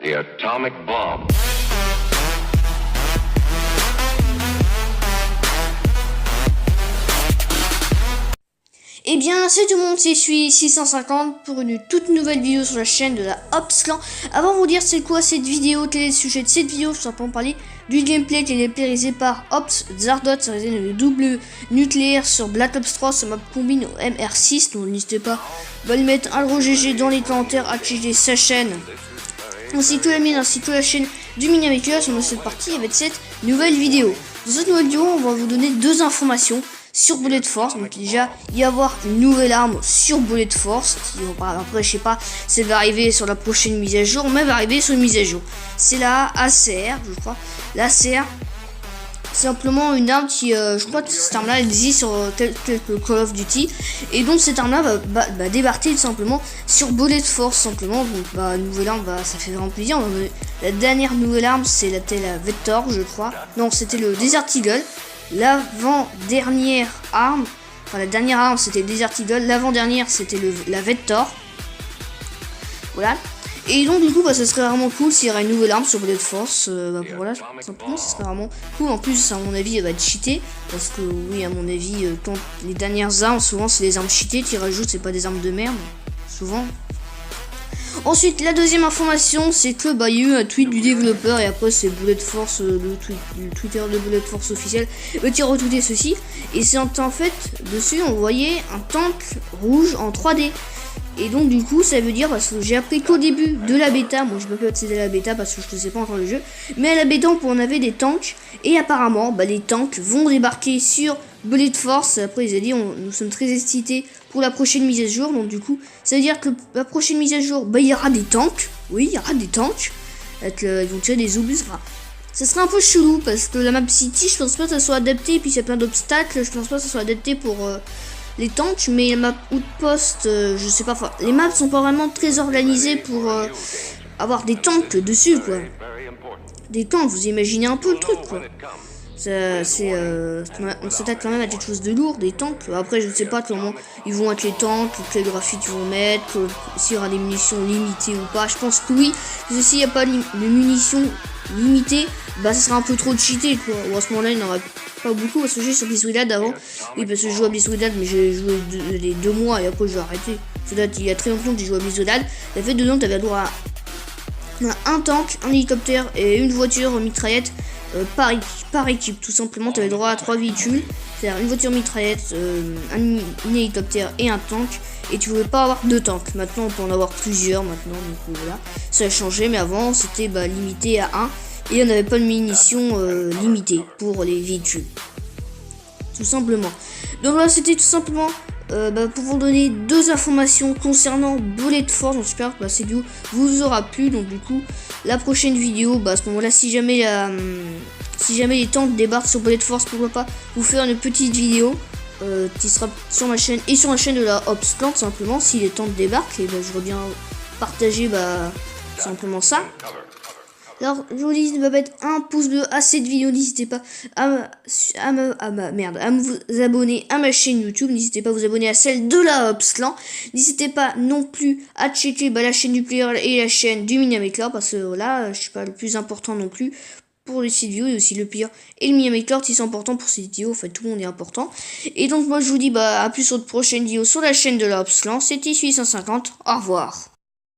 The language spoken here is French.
The atomic bomb. Eh bien, c'est tout le monde, c'est Suis 650 pour une toute nouvelle vidéo sur la chaîne de la Ops Clan. Avant de vous dire c'est quoi cette vidéo, quel est le sujet de cette vidéo, je vais simplement parler du gameplay qui est réalisé par Ops Zardot, c'est le double nucléaire sur Black Ops 3 sur map combine au MR6. Donc n'hésitez pas à le mettre un gros GG dans les commentaires, à checker sa chaîne, ainsi que la mienne, ainsi que la chaîne du Minimaker sur cette partie avec cette nouvelle vidéo. Dans cette nouvelle vidéo, on va vous donner deux informations sur Bullet Force. Donc déjà il y avoir une nouvelle arme sur Bullet Force qui, après je sais pas si elle va arriver sur la prochaine mise à jour, mais elle va arriver sur une mise à jour. C'est la ACR, je crois. La ACR, simplement une arme qui je crois que cette arme là elle existe sur quelques Call of Duty, et donc cette arme là va débarquer tout simplement sur Bullet Force simplement. Donc nouvelle arme, ça fait vraiment plaisir. La dernière nouvelle arme c'était la Vector, je crois. Non, c'était le Desert Eagle. L'avant-dernière arme, enfin la dernière arme c'était le Desert Eagle, l'avant-dernière c'était la Vector. Voilà. Et donc du coup ça serait vraiment cool s'il y aurait une nouvelle arme sur Bullet Force. Voilà, simplement ça serait vraiment cool. En plus à mon avis elle va être cheatée, parce que oui à mon avis quand les dernières armes souvent c'est des armes cheatées qui rajoutent, c'est pas des armes de merde souvent. Ensuite, la deuxième information, c'est que il y a eu un tweet du développeur, et après c'est Bullet Force, le Twitter de Bullet Force officiel, qui a retweeté ceci. Et c'est en fait, dessus on voyait un tank rouge en 3D. Et donc du coup ça veut dire, parce que j'ai appris qu'au début de la bêta, moi je peux pas accéder à la bêta parce que je ne sais pas encore le jeu, mais à la bêta on avait des tanks, et apparemment les tanks vont débarquer sur Bullet Force. Après ils ont dit nous sommes très excités pour la prochaine mise à jour. Donc du coup ça veut dire que la prochaine mise à jour il y aura des tanks. Oui, il y aura des tanks avec ils vont tirer des obus. Ça serait un peu chelou parce que la map City je pense pas que ça soit adapté, et puis il y a plein d'obstacles, je pense pas que ça soit adapté pour les tanks. Mais la map Outpost, je sais pas, enfin, les maps sont pas vraiment très organisées pour avoir des tanks dessus quoi. Des tanks, vous imaginez un peu le truc quoi. On s'attaque quand même à quelque chose de lourd, des tanks. Après je ne sais pas comment ils vont être les tanks, quel graphique ils vont mettre, s'il y aura des munitions limitées ou pas. Je pense que oui, parce que s'il n'y a pas de munitions limitées, ça sera un peu trop cheaté quoi. Ou à ce moment là il n'y en aura pas beaucoup, parce que j'ai sur Blizzard avant. Oui, parce que je joue à Blizzard, mais j'ai joué les 2 mois et après j'ai arrêté. Il y a très longtemps que j'ai joué à Blizzard. Ça fait 2 ans que tu avais le droit à un tank, un hélicoptère et une voiture mitraillette par équipe. Tout simplement tu avais droit à 3 véhicules, c'est-à-dire une voiture mitraillette, un hélicoptère et un tank, et tu pouvais pas avoir 2 tanks. Maintenant on peut en avoir plusieurs maintenant, donc voilà, ça a changé. Mais avant c'était limité à 1, et on n'avait pas de munitions limitées pour les véhicules, tout simplement. Donc là c'était tout simplement pour vous donner deux informations concernant Bullet Force. J'espère que cette vidéo vous aura plu. Donc du coup la prochaine vidéo, à ce moment là, si jamais les tanks débarquent sur Bullet Force, pourquoi pas vous faire une petite vidéo qui sera sur ma chaîne et sur la chaîne de la Ops Clan. Simplement si les tanks débarquent, et je voudrais bien partager simplement ça. Alors je vous dis de mettre un pouce bleu à cette vidéo, n'hésitez pas à vous abonner à ma chaîne YouTube, n'hésitez pas à vous abonner à celle de la Ops Clan, n'hésitez pas non plus à checker la chaîne du player et la chaîne du Minimaker, parce que voilà, je suis pas le plus important non plus pour les vidéos, et aussi le player et le Minimaker qui sont importants pour ces vidéos. En fait tout le monde est important. Et donc moi je vous dis à plus sur de prochaines vidéos sur la chaîne de la Ops Clan. C'était Suis 150, au revoir.